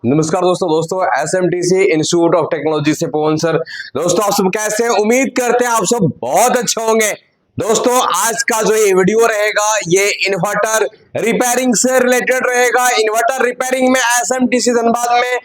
नमस्कार दोस्तों SMTC institute of technology से पवन सर। दोस्तों आप सब कैसे हैं? उम्मीद करते हैं आप सब बहुत अच्छे होंगे। दोस्तों आज का जो ये वीडियो रहेगा ये इन्वर्टर रिपेयरिंग से रिलेटेड रहेगा। इन्वर्टर रिपेयरिंग में SMTC धनबाद में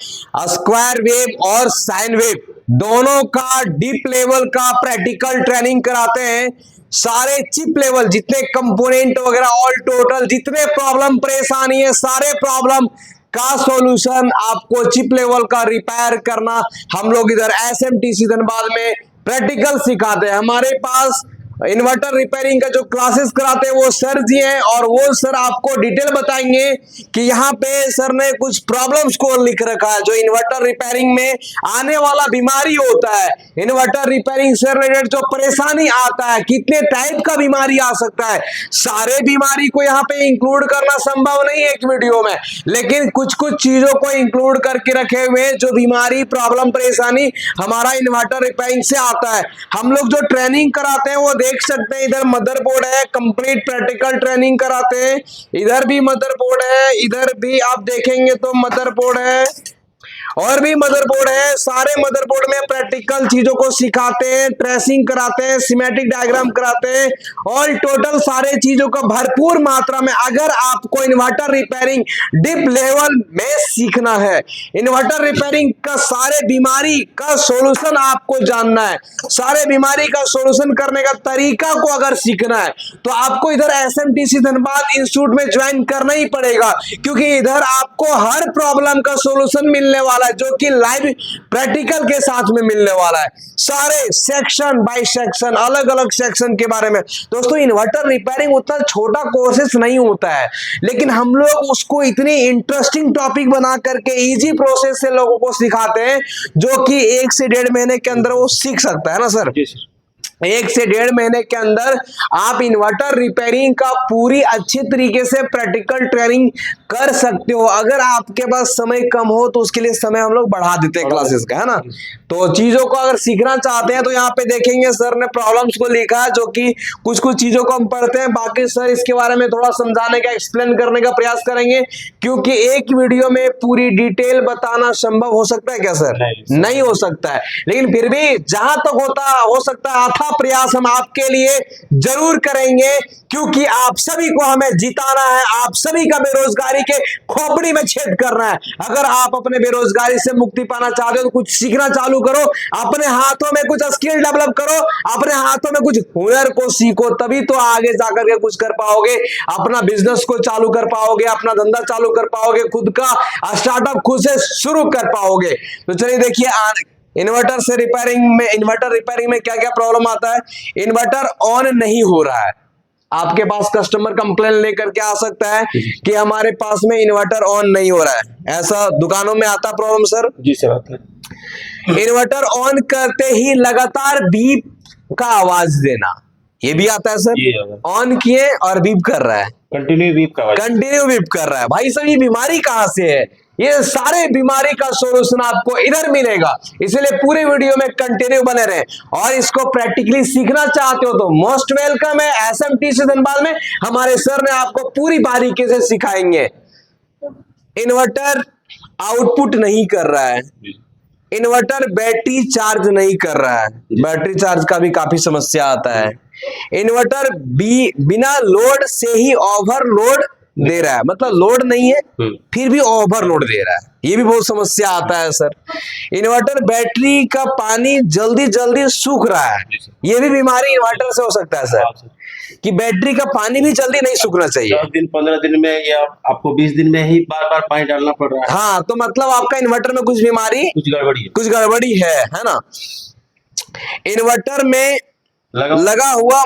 स्क्वायर वेव और साइन वेव दोनों का डीप लेवल का प्रैक्टिकल ट्रेनिंग कराते हैं। सारे चिप लेवल जितने कंपोनेंट वगैरह ऑल टोटल जितने प्रॉब्लम परेशानी है सारे प्रॉब्लम का सॉल्यूशन आपको चिप लेवल का रिपेयर करना हम लोग इधर SMTC धनबाद में प्रैक्टिकल सिखाते हैं। हमारे पास इन्वर्टर रिपेयरिंग का जो क्लासेस कराते हैं वो सर जी हैं और वो सर आपको डिटेल बताएंगे कि यहाँ पे सर ने कुछ प्रॉब्लम्स को लिख रखा है जो इन्वर्टर रिपेयरिंग में आने वाला बीमारी होता है। इन्वर्टर रिपेयरिंग से रिलेटेड जो परेशानी आता है, कितने टाइप का बीमारी आ सकता है, सारे बीमारी को यहाँ पे इंक्लूड करना संभव नहीं है एक वीडियो में, लेकिन कुछ कुछ चीजों को इंक्लूड करके रखे हुए जो बीमारी प्रॉब्लम परेशानी हमारा इन्वर्टर रिपेयरिंग से आता है। हम लोग जो ट्रेनिंग कराते हैं वो देख सकते हैं, इधर मदरबोर्ड है, कंप्लीट प्रैक्टिकल ट्रेनिंग कराते हैं। इधर भी मदरबोर्ड है, इधर भी आप देखेंगे तो मदरबोर्ड है और भी मदरबोर्ड है। सारे मदरबोर्ड में प्रैक्टिकल चीजों को सिखाते हैं, ट्रेसिंग कराते हैं, सिमेटिक डायग्राम कराते हैं और टोटल सारे चीजों का भरपूर मात्रा में। अगर आपको इन्वर्टर रिपेयरिंग डीप लेवल में सीखना है, इन्वर्टर रिपेयरिंग का सारे बीमारी का सॉल्यूशन आपको जानना है, सारे बीमारी का सॉल्यूशन करने का तरीका को अगर सीखना है तो आपको इधर SMTC धनबाद इंस्टीट्यूट में ज्वाइन करना ही पड़ेगा, क्योंकि इधर आपको हर प्रॉब्लम का सॉल्यूशन मिलने वाला है जो कि लाइव प्रैक्टिकल के साथ में मिलने वाला है। सारे सेक्शन बाय सेक्शन अलग अलग सेक्शन के बारे में। दोस्तों इन्वर्टर रिपेयरिंग उतना छोटा कोर्सेस नहीं होता है, लेकिन हम लोग उसको इतनी इंटरेस्टिंग टॉपिक बना करके इजी प्रोसेस से लोगों को सिखाते हैं जो कि 1 से 1.5 महीने के अंदर वो सीख सकता है ना सर। 1 से 1.5 महीने के अंदर आप इन्वर्टर रिपेयरिंग का पूरी अच्छी तरीके से प्रैक्टिकल ट्रेनिंग कर सकते हो। अगर आपके पास समय कम हो तो उसके लिए समय हम लोग बढ़ा देते हैं क्लासेस का, है ना। तो चीजों को अगर सीखना चाहते हैं तो यहाँ पे देखेंगे सर ने प्रॉब्लम्स को लिखा है जो कि कुछ कुछ चीजों को हम पढ़ते हैं, बाकी सर इसके बारे में थोड़ा समझाने का एक्सप्लेन करने का प्रयास करेंगे, क्योंकि एक वीडियो में पूरी डिटेल बताना संभव हो सकता है क्या सर? नहीं हो सकता है, लेकिन फिर भी जहां तक हो सकता है अथा प्रयास हम आपके लिए जरूर करेंगे, क्योंकि आप सभी को हमें जिताना है, आप सभी का बेरोजगारी के खोपड़ी में छेद करना है। अगर आप अपने बेरोजगारी से मुक्ति पाना चाहते हो तो कुछ सीखना चालू करो, अपने हाथों में कुछ स्किल डेवलप करो, अपने हाथों में कुछ हुनर को सीखो, तभी तो आगे जाकर के कुछ कर पाओगे, अपना बिजनेस को चालू कर पाओगे, अपना धंधा चालू कर पाओगे, खुद का स्टार्टअप खुद से शुरू कर पाओगे। तो चलिए देखिए इन्वर्टर रिपेयरिंग में क्या क्या प्रॉब्लम आता है। इन्वर्टर ऑन नहीं हो रहा है, आपके पास कस्टमर कंप्लेन लेकर के आ सकता है कि हमारे पास में इन्वर्टर ऑन नहीं हो रहा है, ऐसा दुकानों में आता प्रॉब्लम सर? जी सर आता है। इन्वर्टर ऑन करते ही लगातार बीप का आवाज देना, ये भी आता है सर? ऑन किए और बीप कर रहा है, कंटिन्यू बीप कर रहा है। भाई साहब ये बीमारी कहां से है? ये सारे बीमारी का सॉल्यूशन आपको इधर मिलेगा, इसलिए पूरे वीडियो में कंटिन्यू बने रहे। और इसको प्रैक्टिकली सीखना चाहते हो तो मोस्ट वेलकम है SMTC धनबाद में, हमारे सर ने आपको पूरी बारीकी से सिखाएंगे। इन्वर्टर आउटपुट नहीं कर रहा है, इन्वर्टर बैटरी चार्ज नहीं कर रहा है, बैटरी चार्ज का भी काफी समस्या आता है। इन्वर्टर बिना लोड से ही ओवरलोड दे रहा है, मतलब लोड नहीं है फिर भी ओवरलोड दे रहा है, ये भी बहुत समस्या आता है सर। इन्वर्टर बैटरी का पानी जल्दी जल्दी सूख रहा है, ये भी बीमारी इन्वर्टर से हो सकता है सर, कि बैटरी का पानी भी जल्दी नहीं सूखना चाहिए। 10 दिन 15 दिन में या आपको 20 दिन में ही बार बार पानी डालना पड़ रहा है। हाँ, तो मतलब आपका इन्वर्टर में कुछ बीमारी कुछ गड़बड़ी है ना। इन्वर्टर में लगा हुआ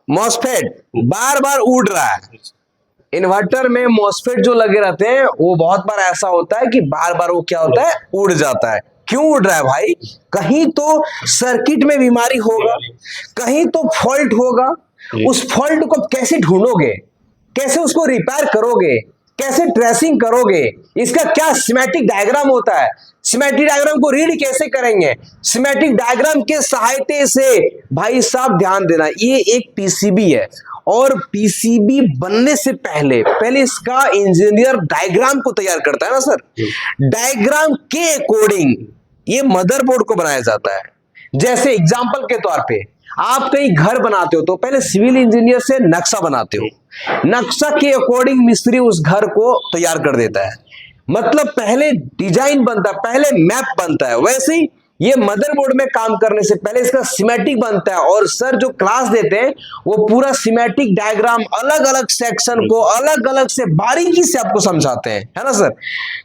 मॉसफेट बार बार उड़ रहा है। इन्वर्टर में मॉसफेट जो लगे रहते हैं वो बहुत बार ऐसा होता है कि बार बार वो क्या होता है, उड़ जाता है। क्यों उड़ रहा है भाई? कहीं तो सर्किट में बीमारी होगा, कहीं तो फॉल्ट होगा। उस फॉल्ट को कैसे ढूंढोगे, कैसे उसको रिपेयर करोगे, कैसे ट्रेसिंग करोगे, इसका क्या सिमेटिक डायग्राम होता है, सिमेटिक डायग्राम को रीड कैसे करेंगे, सिमेटिक डायग्राम के सहायता से भाई साहब ध्यान देना, ये एक PCB है और पीसीबी बनने से पहले इसका इंजीनियर डायग्राम को तैयार करता है ना सर। डायग्राम के अकॉर्डिंग ये मदरबोर्ड को बनाया जाता है। जैसे एग्जांपल के तौर पे आप कहीं घर बनाते हो तो पहले सिविल इंजीनियर से नक्शा बनाते हो, नक्शा के अकॉर्डिंग मिस्त्री उस घर को तैयार कर देता है। मतलब पहले डिजाइन बनता है, पहले मैप बनता है। वैसे ही ये मदरबोर्ड में काम करने से पहले इसका सिमेटिक बनता है, और सर जो क्लास देते हैं वो पूरा सिमेटिक डायग्राम अलग अलग सेक्शन को अलग अलग से बारीकी से आपको समझाते हैं, है ना सर।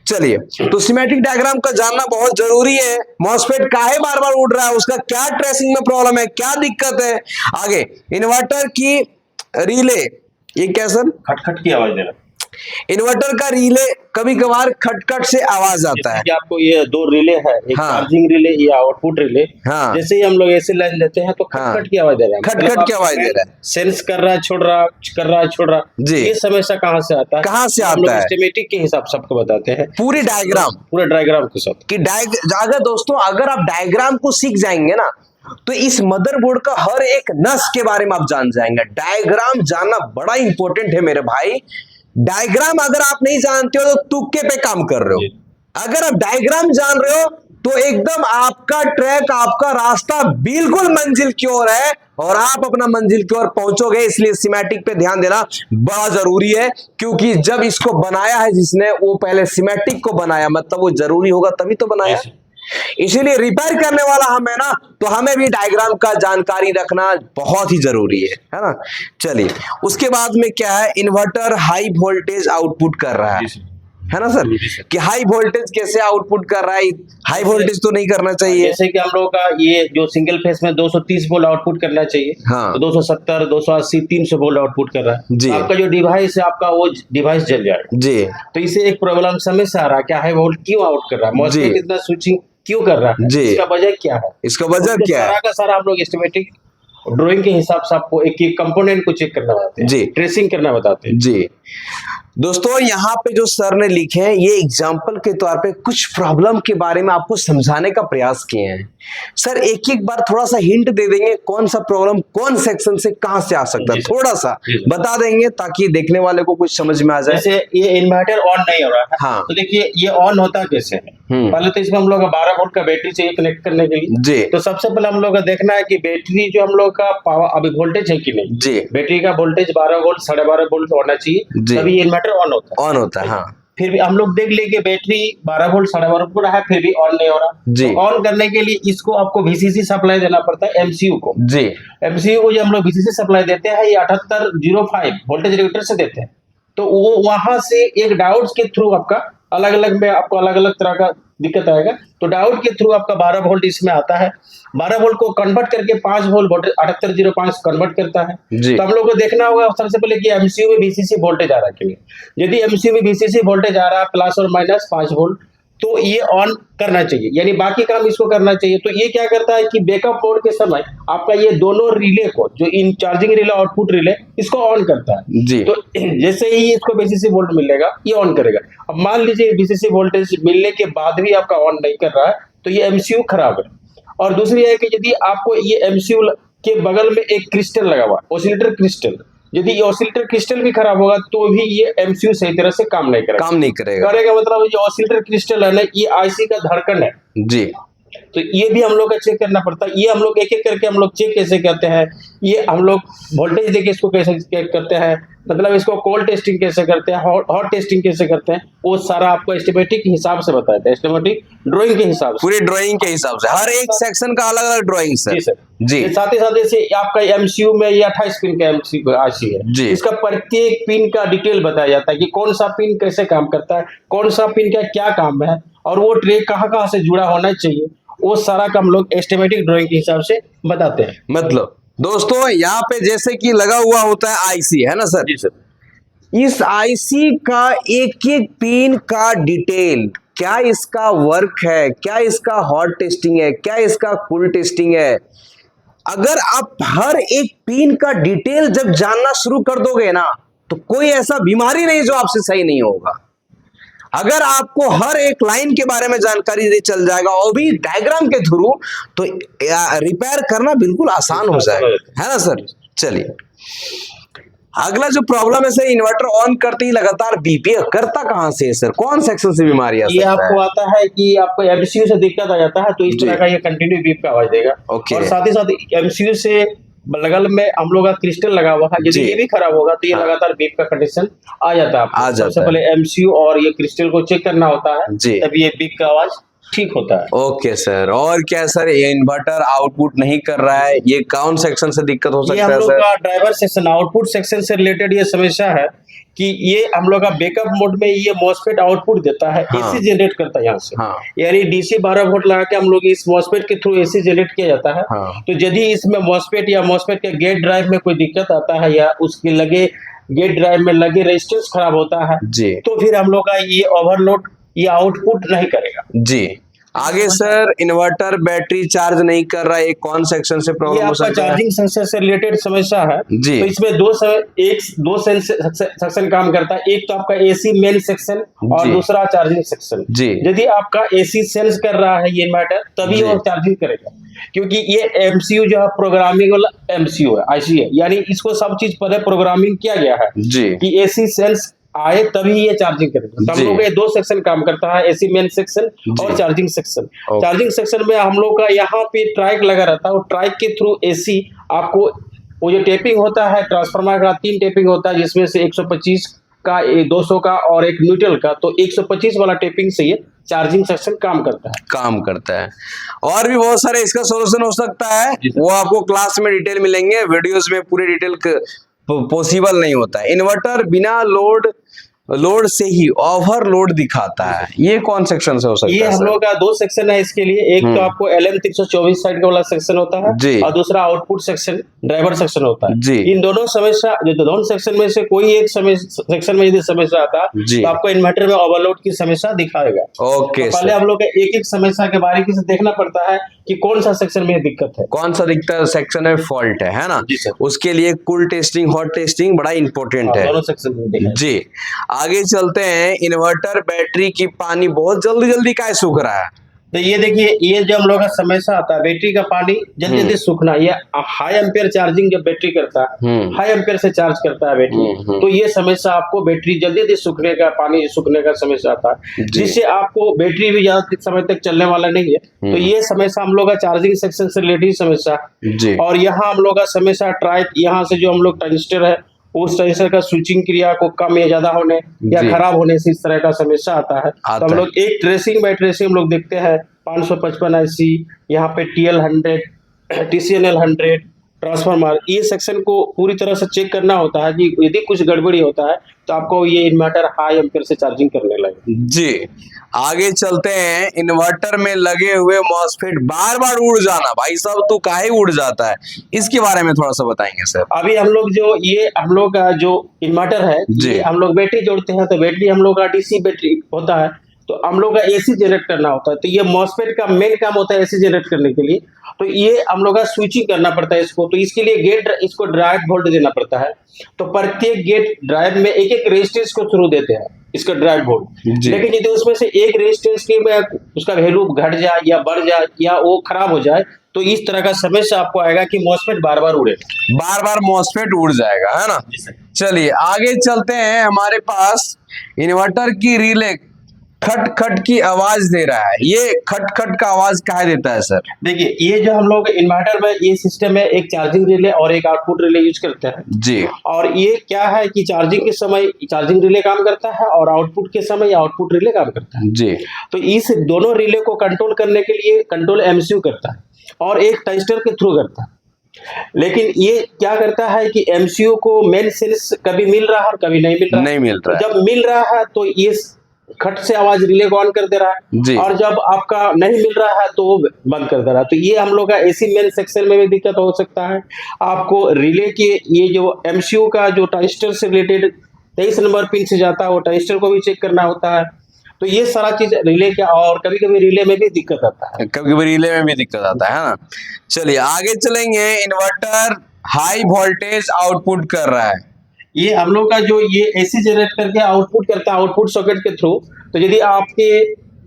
चलिए, तो सिमेटिक डायग्राम का जानना बहुत जरूरी है। मॉसफेट काहे बार बार उड़ रहा है, उसका क्या ट्रेसिंग में प्रॉब्लम है, क्या दिक्कत है। आगे इन्वर्टर की रिले, ये क्या सर, खटखट की आवाज दे रहा है। इन्वर्टर का रिले कभी कभार खटखट से आवाज आता है। जैसे कि आपको ये दो रिले है, एक हाँ। चार्जिंग रिले या आउटपुट रिले। हाँ। जैसे ही हम लोग ऐसे लाइन लेते हैं तो हाँ। खटखट की आवाज दे रहा है, खटखट की आवाज दे रहा है। सेंस कर रहा है, छोड़ रहा, कर रहा है, छोड़ रहा। जी। ये समस्या कहाँ से आता है, कहाँ से हम लोग आता है? एस्टिमेटिक के हिसाब से आपको बताते हैं, पूरी डायग्राम, पूरे डायग्राम के साथ कि अगर दोस्तों अगर आप डायग्राम को सीख जाएंगे ना तो इस मदरबोर्ड का हर एक नस के बारे में आप जान जाएंगे। डायग्राम जानना बड़ा इंपॉर्टेंट है मेरे भाई। डायग्राम अगर आप नहीं जानते हो तो तुक्के पे काम कर रहे हो। अगर आप डायग्राम जान रहे हो तो एकदम आपका ट्रैक, आपका रास्ता बिल्कुल मंजिल की ओर है और आप अपना मंजिल की ओर पहुंचोगे। इसलिए सिमेटिक पे ध्यान देना बड़ा जरूरी है, क्योंकि जब इसको बनाया है जिसने, वो पहले सिमेटिक को बनाया, मतलब वो जरूरी होगा तभी तो बनाया। इसीलिए रिपेयर करने वाला हम है ना, तो हमें भी डायग्राम का जानकारी रखना बहुत ही जरूरी है ना। चलिए, उसके बाद में क्या है, इन्वर्टर हाई वोल्टेज आउटपुट कर रहा है ना सर, कि हाई वोल्टेज कैसे आउटपुट कर रहा है। हाई वोल्टेज तो नहीं करना चाहिए। जैसे कि हम लोगों का ये जो सिंगल फेस में 230 वोल्ट आउटपुट करना चाहिए, हाँ। तो 270, 280, 300 वोल्ट आउटपुट कर रहा है। जी। तो आपका जो डिवाइस है, आपका वो डिवाइस जल जाएगा। जी। तो इसे एक प्रॉब्लम समस्या आ रहा है, क्या हाई वोल्ट क्यों आउट कर रहा है, मॉसफेट इतना स्विचिंग क्यों कर रहा है, जी। इसका वजह क्या है, इसका वजह क्या है। सारा का सारा हम लोग एस्टिमेटिक ड्राइंग के हिसाब से आपको एक एक कंपोनेंट को चेक करना बताते हैं, जी। ट्रेसिंग करना बताते हैं। जी दोस्तों, यहाँ पे जो सर ने लिखे हैं ये एग्जाम्पल के तौर पे कुछ प्रॉब्लम के बारे में आपको समझाने का प्रयास किए हैं। सर एक एक बार थोड़ा सा हिंट दे देंगे, कौन सा प्रॉब्लम कौन सेक्शन से कहां से आ सकता है, थोड़ा सा बता देंगे ताकि देखने वाले को कुछ समझ में आ जाए। जैसे ये इन्वर्टर ऑन नहीं हो रहा है, हाँ। तो देखिए ये ऑन होता कैसे है। पहले तो इसमें हम लोग का 12 वोल्ट का बैटरी चाहिए कनेक्ट करने के लिए। जी। तो सबसे पहले हम लोग का देखना है कि बैटरी जो हम लोग का पावर अभी वोल्टेज है कि नहीं। जी। बैटरी का वोल्टेज 12 वोल्ट 12.5 वोल्ट होना चाहिए, जी। तभी इन्वर्टर ऑन होता है। ऑन होता है, हाँ। फिर भी हम लोग देख लेंगे बैटरी 12 वोल्ट 12.5 वोल्ट है, फिर भी ऑन नहीं हो रहा। जी। तो ऑन करने के लिए इसको आपको VCC सप्लाई देना पड़ता है, MCU को। जी। MCU को जो हम लोग VCC सप्लाई देते हैं, ये 7805 वोल्टेज रेगुलेटर से देते हैं। तो वो वहां से एक डायोड के थ्रू आपका अलग अलग में आपको अलग अलग तरह का दिक्कत आएगा। तो डायोड के थ्रू आपका 12 वोल्ट इसमें आता है, 12 वोल्ट को कन्वर्ट करके 5 वोल्ट वोल्टेज 7805 कन्वर्ट करता है। जी। तो हम लोग को देखना होगा सबसे पहले कि MCU में VCC वोल्टेज आ रहा है कि नहीं। यदि MCU में VCC वोल्टेज आ रहा है प्लस और माइनस 5 वोल्ट, तो ये ऑन करना चाहिए, यानी बाकी काम इसको करना चाहिए। तो ये क्या करता है कि बैकअप मोड के समय आपका ये दोनों रिले को, जो इन चार्जिंग रिले आउटपुट रिले, इसको ऑन करता है। जी। तो जैसे ही इसको VCC वोल्ट मिलेगा ये ऑन करेगा। अब मान लीजिए VCC वोल्टेज मिलने के बाद भी आपका ऑन नहीं कर रहा है, तो ये MCU खराब है। और दूसरी है कि यदि आपको ये MCU के बगल में एक क्रिस्टल लगा हुआ, ऑसिलेटर क्रिस्टल, यदि ये ऑसिलेटर क्रिस्टल भी खराब होगा तो भी ये MCU सही तरह से काम नहीं करेगा। मतलब ये ऑसिलेटर क्रिस्टल है ना, ये IC का धड़कन है। जी। तो ये भी हम लोग का चेक करना पड़ता है। ये हम लोग एक एक करके हम लोग चेक कैसे करते हैं, ये हम लोग वोल्टेज देके इसको कैसे चेक करते हैं, मतलब इसको कोल्ड टेस्टिंग कैसे करते हैं, हॉट टेस्टिंग कैसे करते हैं, वो सारा आपको एस्टिमेटिक हिसाब से बताते हैं, एस्टिमेटिक ड्राइंग के हिसाब से, पूरी ड्राइंग के हिसाब से, हर एक सेक्शन का अलग अलग ड्राइंग सर। जी सर। जी। साथ ही साथ जैसे आपका MCU में ये 28 पिन का MCU IC है, जी। इसका प्रत्येक पिन का डिटेल बताया जाता है कि कौन सा पिन कैसे काम करता है, कौन सा पिन का क्या काम है, और वो ट्रे कहाँ कहाँ से जुड़ा होना चाहिए, वो सारा काम लोग एस्टिमेटिक ड्राइंग के हिसाब से बताते हैं। मतलब दोस्तों यहाँ पे जैसे कि लगा हुआ होता है IC, है ना सर। जी सर। इस IC का एक एक पिन का डिटेल, क्या इसका वर्क है, क्या इसका हॉट टेस्टिंग है, क्या इसका कूल टेस्टिंग है, अगर आप हर एक पिन का डिटेल जब जानना शुरू कर दोगे ना, तो कोई ऐसा बीमारी नहीं जो आपसे सही नहीं होगा। अगर आपको हर एक लाइन के बारे में जानकारी चल जाएगा और भी डायग्राम के थ्रू, तो रिपेयर करना बिल्कुल आसान हो जाएगा, है ना सर। चलिए, अगला जो प्रॉब्लम है सर, इन्वर्टर ऑन करते ही लगातार बीपी करता कहाँ से है सर? कौन सेक्शन से बीमारी आ ये सकता आपको है? आता है कि आपको एमसीयू से दिक्कत आ जाता है, तो इस जी। तरह का ये कंटिन्यू बीप का आवाज देगा। ओके। और साथ ही साथ एमसीयू से बगल में हम लोग का क्रिस्टल लगा हुआ है, जी। यदि ये भी खराब होगा तो ये हाँ। लगातार बीप का कंडीशन आ जाता है। आ जाता सबसे है। पहले एमसीयू और ये क्रिस्टल को चेक करना होता है, जी। तब ये बीप का आवाज ठीक होता है। ओके सर, और क्या सर, ये इन्वर्टर आउटपुट नहीं कर रहा है, ये कौन सेक्शन से दिक्कत हो ये सकता हम है लोग सर? का ड्राइवर सेक्शन आउटपुट सेक्शन से रिलेटेड ये समस्या है कि ये हम लोग का बैकअप मोड में ये मॉसफेट आउटपुट देता है, हाँ। एसी जनरेट करता है यहाँ से। हाँ। यानी डीसी 12 वोल्ट लगा के हम लोग इस मॉसफेट के थ्रू एसी जनरेट किया जाता है। हाँ। तो यदि इसमें मॉसफेट या मॉसफेट के गेट ड्राइव में कोई दिक्कत आता है या उसके लगे गेट ड्राइव में लगे रेजिस्टेंस खराब होता है, जी। तो फिर हम लोग का ये ओवरलोड ये आउटपुट नहीं करेगा। जी। आगे सर, इन्वर्टर बैटरी चार्ज नहीं कर रहा है, ये कौन सेक्शन से ये प्रॉब्लम हो आपका सकता है? चार्जिंग सेक्शन से रिलेटेड समस्या है। जी। तो इसमें दो सेक्शन काम करता है, एक तो आपका एसी मेन सेक्शन और जी। दूसरा चार्जिंग सेक्शन। जी। यदि आपका एसी सेंस कर रहा है ये इन्वर्टर, तभी जी। वो चार्जिंग करेगा, क्योंकि ये एमसीयू जो है प्रोग्रामिंग वाला एमसीयू है, आईसी है, यानी इसको सब चीज पहले प्रोग्रामिंग किया गया है जी। कि एसी सेंस आए तभी ये चार्जिंग करेगा। तो हम जी। लोग का ये दो सेक्शन काम करता है, एसी मेन सेक्शन और जी। Charging section. Okay. Charging section में हम लोग का यहाँ पे ट्राइक लगा रहता है, और ट्राइक के थ्रू एसी आपको वो जो टेपिंग होता है ट्रांसफार्मर का 3 टेपिंग होता है, जिसमें से 125 का 200 का और एक न्यूट्रल का, तो 125 वाला टेपिंग से ये चार्जिंग सेक्शन काम करता है। काम करता है। और भी बहुत सारे इसका सॉल्यूशन हो सकता है, वो आपको क्लास में डिटेल मिलेंगे, वीडियोस में पूरे डिटेल पॉसिबल नहीं होता है। इन्वर्टर बिना लोड से ही ओवरलोड दिखाता है, ये कौन सेक्शन से हो सकता है? ये हम सर? लोग का 2 सेक्शन है इसके लिए, एक तो आपको LM 324 साइड का वाला सेक्शन होता है, जी। और दूसरा आउटपुट सेक्शन ड्राइवर सेक्शन होता है। जी। इन दोनों समस्या जो दोनों सेक्शन में से कोई एक सेक्शन में यदि समस्या आता है, जी। तो आपको इन्वर्टर में ओवरलोड की समस्या दिखाएगा। ओके तो पहले सर। हम लोग का एक एक समस्या के बारीकी से देखना पड़ता है कि कौन सा सेक्शन में दिक्कत है, कौन सा दिक्कत सेक्शन में फॉल्ट है ना? जी सर। उसके लिए कूल टेस्टिंग, हॉट टेस्टिंग बड़ा इंपॉर्टेंट है। दोनों सेक्शन में देखना है। जी। आगे चलते हैं, इन्वर्टर बैटरी की पानी बहुत जल्दी जल्दी काहे सूख रहा है? तो ये देखिए, ये जब हम लोग का समस्या आता है बैटरी का पानी जल्दी जल्दी सूखना, ये हाई एम्पियर चार्जिंग जब बैटरी करता है, हाई एम्पियर से चार्ज करता है बैटरी, तो ये समस्या आपको बैटरी जल्दी जल्दी सूखने का, पानी सूखने का समस्या आता है, जिससे आपको बैटरी भी ज्यादा समय तक चलने वाला नहीं है। तो ये समस्या हम लोग का चार्जिंग सेक्शन से रिलेटेड समस्या जी। और यहाँ हम लोग का समस्या ट्राइक, यहाँ से जो हम लोग ट्रांजिस्टर है उस ट्रांजिस्टर का स्विचिंग क्रिया को कम या ज्यादा होने या जी। खराब होने से इस तरह का समस्या आता है। तो हम लोग एक ट्रेसिंग बाय ट्रेसिंग हम लोग देखते हैं, 555 IC, यहाँ पे TL100, TCNL100 ट्रांसफार्मर, ये सेक्शन को पूरी तरह से चेक करना होता है कि यदि कुछ गड़बड़ी होता है तो आपको ये इन्वर्टर हाई एम्पियर से चार्जिंग करने लगे। जी। आगे चलते हैं, इन्वर्टर में लगे हुए मॉसफेट बार बार उड़ जाना, भाई साहब तू काहे उड़ जाता है, इसके बारे में थोड़ा सा बताएंगे सर? अभी हम लोग जो ये हम लोग का जो इन्वर्टर है, जी। हम लोग बैटरी जोड़ते हैं, तो बैटरी हम लोग का डीसी बैटरी होता है, तो हम लोग का एसी जनरेट करना होता है। तो ये मॉसफेट का मेन काम होता है एसी जनरेट करने के लिए, तो ये हम लोग का स्विचिंग करना पड़ता है इसको, तो इसके लिए इसको ड्राइव वोल्ट देना पड़ता है। तो प्रत्येक गेट ड्राइव में एक एक रेजिस्टेंस को थ्रू देते हैं इसका ड्राइव वोल्ट, लेकिन यदि उसमें से एक रेजिस्टेंस की में उसका वैल्यू घट जाए या बढ़ जाए या वो खराब हो जाए, तो इस तरह का समस्या आपको आएगा कि मॉसफेट बार बार उड़े, बार बार मॉसफेट उड़ जाएगा, है ना? चलिए आगे चलते हैं, हमारे पास इन्वर्टर की रिले खट खट की आवाज दे रहा है, ये खट खट का आवाज काहे देता है सर? देखिए, ये जो हम लोग इन्वर्टर में ये सिस्टम में एक चार्जिंग रिले और एक आउटपुट रिले यूज करते हैं जी। और ये क्या है कि चार्जिंग के समय चार्जिंग रिले काम करता है और आउटपुट के समय आउटपुट रिले काम करता है जी। तो इस दोनों रिले को कंट्रोल करने के लिए कंट्रोल एमसीयू करता है और एक ट्रांजिस्टर के थ्रू करता है। लेकिन ये क्या करता है कि एमसीयू को मेन सेंस कभी मिल रहा है और कभी नहीं मिल रहा है। नहीं मिल रहा है। जब मिल रहा है तो ये खट से आवाज रिले को ऑन कर दे रहा जी। है और जब आपका नहीं मिल रहा है तो वो बंद कर दे रहा है। तो ये हम लोग का एसी मेन सेक्शन में भी दिक्कत हो सकता है। आपको रिले की ये जो एमसीयू का जो ट्रांजिस्टर से रिलेटेड 23 नंबर पिन से जाता है वो ट्रांजिस्टर को भी चेक करना होता है। तो ये सारा चीज रिले का और कभी कभी रिले में भी दिक्कत आता है, कभी कभी रिले में भी दिक्कत आता है ना। चलिए आगे चलेंगे, इन्वर्टर हाई वोल्टेज आउटपुट कर रहा है, ये हम लोग का जो ये एसी जनरेट करके आउटपुट करता है आउटपुट सॉकेट के थ्रू। तो यदि आपके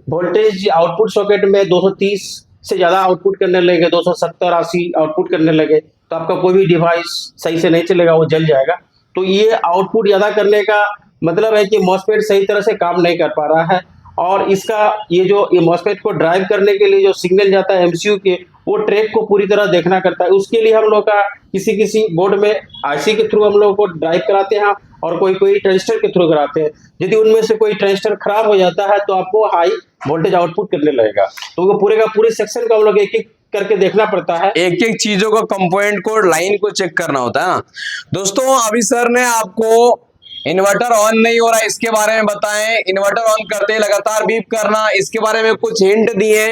वोल्टेज आउटपुट सॉकेट में 230 से ज्यादा आउटपुट करने लगे, 270-80 आउटपुट करने लगे, तो आपका कोई भी डिवाइस सही से नहीं चलेगा, वो जल जाएगा। तो ये आउटपुट ज्यादा करने का मतलब है कि मॉसफेट सही तरह से काम नहीं कर पा रहा है, और इसका ये मॉसफेट को ड्राइव करने के लिए जो सिग्नल जाता है एमसीयू के, वो ट्रैक को पूरी तरह देखना करता है। उसके लिए हम लोग का किसी बोर्ड में आईसी के थ्रू हम लोग को ड्राइव कराते हैं, और कोई ट्रांजिस्टर के थ्रू कराते हैं। यदि उनमें से कोई ट्रांजिस्टर खराब हो जाता है तो आपको हाई वोल्टेज आउटपुट करने लगेगा। तो वो पूरे का पूरे सेक्शन का हम लोग एक एक करके देखना पड़ता है, एक एक चीजों को कंपोनेंट को लाइन को चेक करना होता है ना। दोस्तों अभी सर ने आपको इन्वर्टर ऑन नहीं हो रहा है इसके बारे में बताएं, इन्वर्टर ऑन करते ही लगातार बीप करना इसके बारे में कुछ हिंट दिए,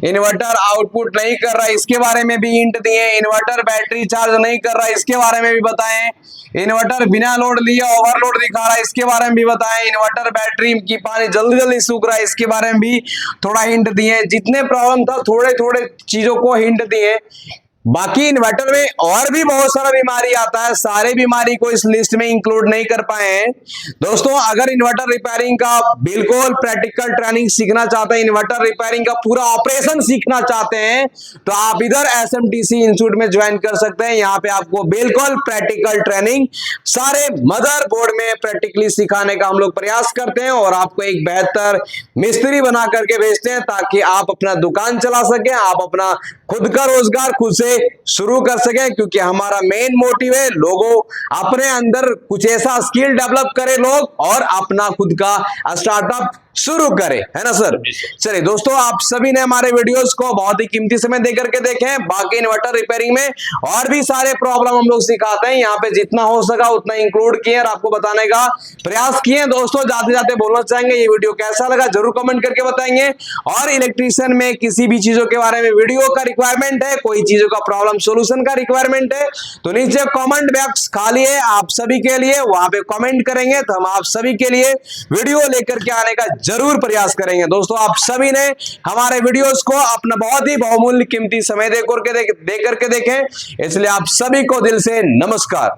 इन्वर्टर आउटपुट नहीं कर रहा है इसके बारे में भी हिंट दिए, इन्वर्टर बैटरी चार्ज नहीं कर रहा है इसके बारे में भी बताएं, इन्वर्टर बिना लोड लिए ओवरलोड दिखा रहा है इसके बारे में भी बताएं, इन्वर्टर बैटरी की पानी जल्दी जल्दी सूख रहा है इसके बारे में भी थोड़ा हिंट दिए। जितने प्रॉब्लम था थोड़े थोड़े चीजों को हिंट दिए। बाकी इन्वर्टर में और भी बहुत सारा बीमारी आता है, सारे बीमारी को इस लिस्ट में इंक्लूड नहीं कर पाए हैं। दोस्तों अगर इन्वर्टर रिपेयरिंग का बिल्कुल प्रैक्टिकल ट्रेनिंग सीखना चाहते हैं, इन्वर्टर रिपेयरिंग का पूरा ऑपरेशन सीखना चाहते हैं, तो आप इधर एसएमटीसी इंस्टीट्यूट में ज्वाइन कर सकते हैं। यहाँ पे आपको बिल्कुल प्रैक्टिकल ट्रेनिंग सारे मदरबोर्ड में प्रैक्टिकली सिखाने का हम लोग प्रयास करते हैं, और आपको एक बेहतर मिस्त्री बना करके भेजते हैं ताकि आप अपना दुकान चला सकें, आप अपना खुद का रोजगार खुद से शुरू कर सके। क्योंकि हमारा मेन मोटिव है लोगों अपने अंदर कुछ ऐसा स्किल डेवलप करे लोग और अपना खुद का स्टार्टअप शुरू करें, है ना सर। चलिए दोस्तों आप सभी ने हमारे वीडियोस को बहुत ही कीमती समय देकर के देखें। बाकी इन्वर्टर रिपेयरिंग में और भी सारे प्रॉब्लम हम लोग सिखाते हैं, यहाँ पे जितना हो सका उतना इंक्लूड किए और आपको बताने का प्रयास किए। दोस्तों जाते जाते बोलना चाहेंगे ये वीडियो कैसा लगा जरूर कमेंट करके बताएंगे, और इलेक्ट्रीशियन में किसी भी चीजों के बारे में वीडियो का रिक्वायरमेंट है, कोई चीजों का प्रॉब्लम सोल्यूशन का रिक्वायरमेंट है, तो नीचे कमेंट बॉक्स खाली है आप सभी के लिए, वहां पे कमेंट करेंगे तो हम आप सभी के लिए वीडियो लेकर के आने का जरूर प्रयास करेंगे। दोस्तों आप सभी ने हमारे वीडियोस को अपना बहुत ही बहुमूल्य कीमती समय दे करके देखें, इसलिए आप सभी को दिल से नमस्कार।